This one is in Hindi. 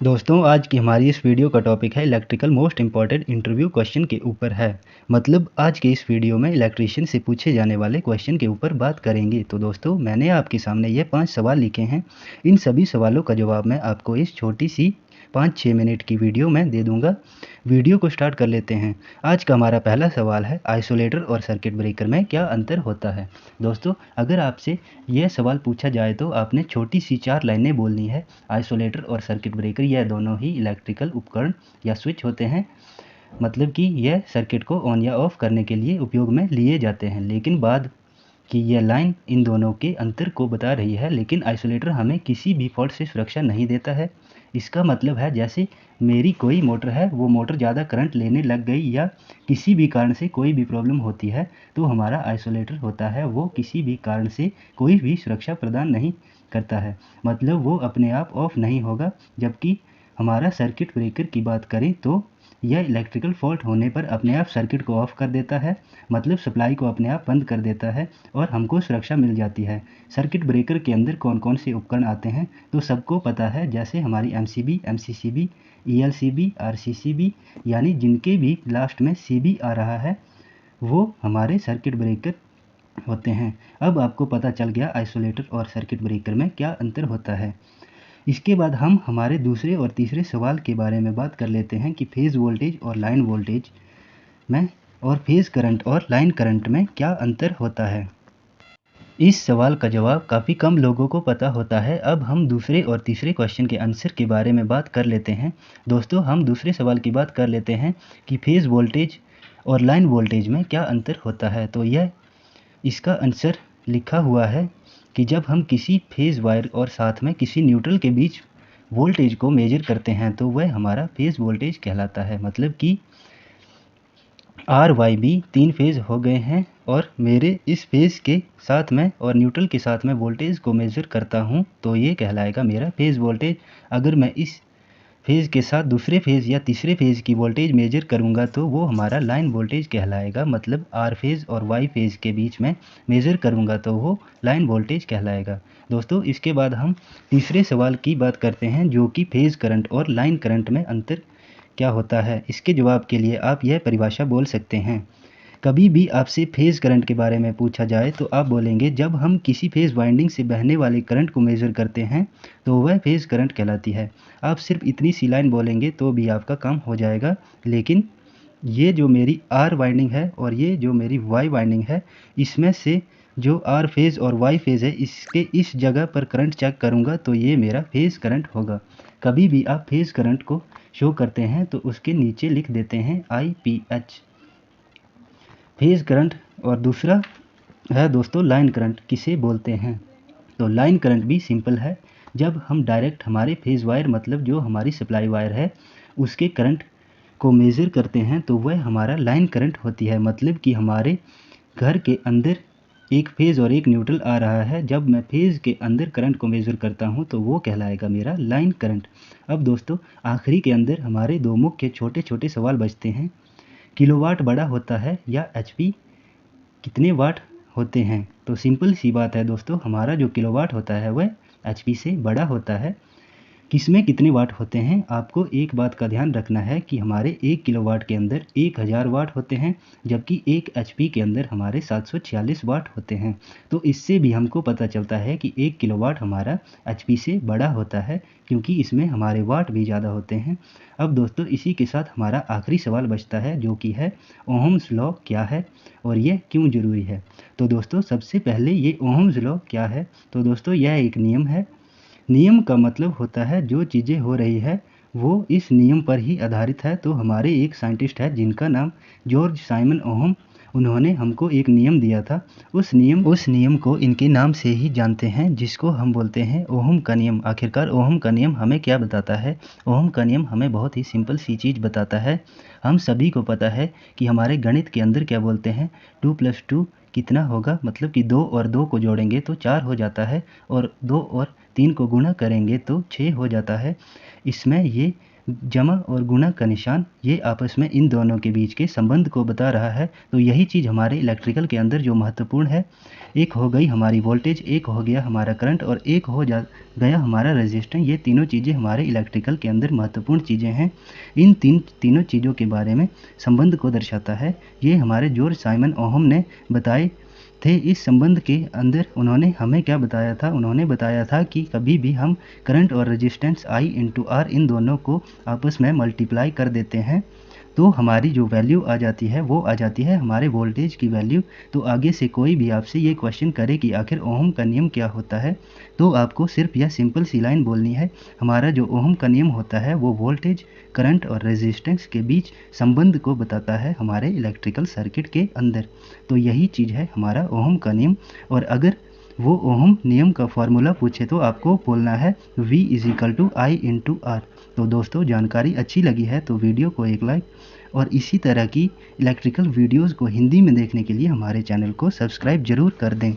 दोस्तों आज की हमारी इस वीडियो का टॉपिक है electrical most important interview question के ऊपर है। मतलब आज के इस वीडियो में इलेक्ट्रीशियन से पूछे जाने वाले क्वेश्चन के ऊपर बात करेंगे। तो दोस्तों मैंने आपके सामने ये 5 सवाल लिखे हैं। इन सभी सवालों का जवाब मैं आपको इस छोटी सी 5-6 मिनट की वीडियो में दे दूंगा। वीडियो को स्टार्ट कर लेते हैं। आज का हमारा पहला सवाल है, आइसोलेटर और सर्किट ब्रेकर में क्या अंतर होता है। दोस्तों अगर आपसे यह सवाल पूछा जाए तो आपने छोटी सी 4 लाइनें बोलनी है। आइसोलेटर और सर्किट ब्रेकर यह दोनों ही इलेक्ट्रिकल उपकरण या स्विच होते हैं। मतलब कि यह सर्किट को ऑन या ऑफ करने के लिए उपयोग में लिए जाते हैं। लेकिन बाद कि यह लाइन इन दोनों के अंतर को बता रही है, लेकिन आइसोलेटर हमें किसी भी फॉल्ट से सुरक्षा नहीं देता है। इसका मतलब है जैसे मेरी कोई मोटर है, वो मोटर ज़्यादा करंट लेने लग गई या किसी भी कारण से कोई भी प्रॉब्लम होती है तो हमारा आइसोलेटर होता है वो किसी भी कारण से कोई भी सुरक्षा प्रदान नहीं करता है। मतलब वो अपने आप ऑफ नहीं होगा। जबकि हमारा सर्किट ब्रेकर की बात करें तो यह इलेक्ट्रिकल फॉल्ट होने पर अपने आप सर्किट को ऑफ कर देता है। मतलब सप्लाई को अपने आप बंद कर देता है और हमको सुरक्षा मिल जाती है। सर्किट ब्रेकर के अंदर कौन कौन से उपकरण आते हैं तो सबको पता है, जैसे हमारी एमसीबी, एमसीसीबी, ईएलसीबी, आरसीसीबी, यानी जिनके भी लास्ट में सीबी आ रहा है वो हमारे सर्किट ब्रेकर होते हैं। अब आपको पता चल गया आइसोलेटर और सर्किट ब्रेकर में क्या अंतर होता है। इसके बाद हम हमारे दूसरे और तीसरे सवाल के बारे में बात कर लेते हैं कि फेज़ वोल्टेज और लाइन वोल्टेज में और फेज़ करंट और लाइन करंट में क्या अंतर होता है। इस सवाल का जवाब काफ़ी कम लोगों को पता होता है। अब हम दूसरे और तीसरे क्वेश्चन के आंसर के बारे में बात कर लेते हैं। दोस्तों हम दूसरे सवाल की बात कर लेते हैं कि फेज़ वोल्टेज और लाइन वोल्टेज में क्या अंतर होता है। तो यह इसका आंसर लिखा हुआ है कि जब हम किसी फेज़ वायर और साथ में किसी न्यूट्रल के बीच वोल्टेज को मेजर करते हैं तो वह हमारा फेज़ वोल्टेज कहलाता है। मतलब कि आर वाई बी 3 फेज़ हो गए हैं और मेरे इस फेज़ के साथ में और न्यूट्रल के साथ में वोल्टेज को मेज़र करता हूं तो ये कहलाएगा मेरा फेज़ वोल्टेज। अगर मैं इस फेज़ के साथ दूसरे फेज़ या तीसरे फेज़ की वोल्टेज मेजर करूंगा तो वो हमारा लाइन वोल्टेज कहलाएगा। मतलब आर फेज़ और वाई फेज़ के बीच में मेजर करूंगा तो वो लाइन वोल्टेज कहलाएगा। दोस्तों इसके बाद हम तीसरे सवाल की बात करते हैं जो कि फेज़ करंट और लाइन करंट में अंतर क्या होता है। इसके जवाब के लिए आप यह परिभाषा बोल सकते हैं। कभी भी आपसे फेज़ करंट के बारे में पूछा जाए तो आप बोलेंगे जब हम किसी फेज़ वाइंडिंग से बहने वाले करंट को मेज़र करते हैं तो वह फेज़ करंट कहलाती है। आप सिर्फ इतनी सी लाइन बोलेंगे तो भी आपका काम हो जाएगा। लेकिन ये जो मेरी आर वाइंडिंग है और ये जो मेरी वाई वाइंडिंग है, इसमें से जो आर फेज़ और वाई फेज़ है इसके इस जगह पर करंट चेक करूँगा तो ये मेरा फेज़ करंट होगा। कभी भी आप फेज़ करंट को शो करते हैं तो उसके नीचे लिख देते हैं IPH फेज़ करंट। और दूसरा है दोस्तों लाइन करंट किसे बोलते हैं। तो लाइन करंट भी सिंपल है। जब हम डायरेक्ट हमारे फेज़ वायर मतलब जो हमारी सप्लाई वायर है उसके करंट को मेज़र करते हैं तो वह हमारा लाइन करंट होती है। मतलब कि हमारे घर के अंदर एक फेज़ और एक न्यूट्रल आ रहा है, जब मैं फेज़ के अंदर करंट को मेज़र करता हूं तो वो कहलाएगा मेरा लाइन करंट। अब दोस्तों आखिरी के अंदर हमारे दो मुख्य छोटे छोटे सवाल बचते हैं। किलोवाट बड़ा होता है या एचपी कितने वाट होते हैं। तो सिंपल सी बात है दोस्तों, हमारा जो किलोवाट होता है वह एचपी से बड़ा होता है। किसमें कितने वाट होते हैं, आपको एक बात का ध्यान रखना है कि हमारे 1 किलोवाट के अंदर 1000 वाट होते हैं, जबकि 1 एचपी के अंदर हमारे 746 वाट होते हैं। तो इससे भी हमको पता चलता है कि 1 किलोवाट हमारा एचपी से बड़ा होता है क्योंकि इसमें हमारे वाट भी ज़्यादा होते हैं। अब दोस्तों इसी के साथ हमारा आखिरी सवाल बचता है जो कि है ओहम्स लॉ क्या है और यह क्यों ज़रूरी है। तो दोस्तों सबसे पहले ये ओहम्स लॉ क्या है। तो दोस्तों यह एक नियम है। नियम का मतलब होता है जो चीज़ें हो रही है वो इस नियम पर ही आधारित है। तो हमारे एक साइंटिस्ट है जिनका नाम जॉर्ज साइमन ओहम, उन्होंने हमको एक नियम दिया था। उस नियम को इनके नाम से ही जानते हैं जिसको हम बोलते हैं ओहम का नियम। आखिरकार ओहम का नियम हमें क्या बताता है। ओहम का नियम हमें बहुत ही सिंपल सी चीज़ बताता है। हम सभी को पता है कि हमारे गणित के अंदर क्या बोलते हैं, 2 + 2 कितना होगा। मतलब कि 2 और 2 को जोड़ेंगे तो 4 हो जाता है और 2 और 3 को गुणा करेंगे तो 6 हो जाता है। इसमें ये जमा और गुणा का निशान ये आपस में इन दोनों के बीच के संबंध को बता रहा है। तो यही चीज़ हमारे इलेक्ट्रिकल के अंदर जो महत्वपूर्ण है, एक हो गई हमारी वोल्टेज, एक हो गया हमारा करंट और एक हो गया हमारा रेजिस्टेंस। ये तीनों चीज़ें हमारे इलेक्ट्रिकल के अंदर महत्वपूर्ण चीज़ें हैं। इन तीनों चीज़ों के बारे में संबंध को दर्शाता है। ये हमारे जॉर्ज साइमन ओहम ने बताए थे। इस संबंध के अंदर उन्होंने हमें क्या बताया था, उन्होंने बताया था कि कभी भी हम करंट और रेजिस्टेंस I इंटू R इन दोनों को आपस में मल्टीप्लाई कर देते हैं तो हमारी जो वैल्यू आ जाती है वो आ जाती है हमारे वोल्टेज की वैल्यू। तो आगे से कोई भी आपसे ये क्वेश्चन करे कि आखिर ओहम का नियम क्या होता है, तो आपको सिर्फ यह सिंपल सी लाइन बोलनी है, हमारा जो ओहम का नियम होता है वो वोल्टेज, करंट और रेजिस्टेंस के बीच संबंध को बताता है हमारे इलेक्ट्रिकल सर्किट के अंदर। तो यही चीज़ है हमारा ओहम का नियम। और अगर वो ओहम नियम का फॉर्मूला पूछे तो आपको बोलना है V = I इंटू R। तो दोस्तों, जानकारी अच्छी लगी है तो वीडियो को एक लाइक और इसी तरह की इलेक्ट्रिकल वीडियोज़ को हिंदी में देखने के लिए हमारे चैनल को सब्सक्राइब ज़रूर कर दें।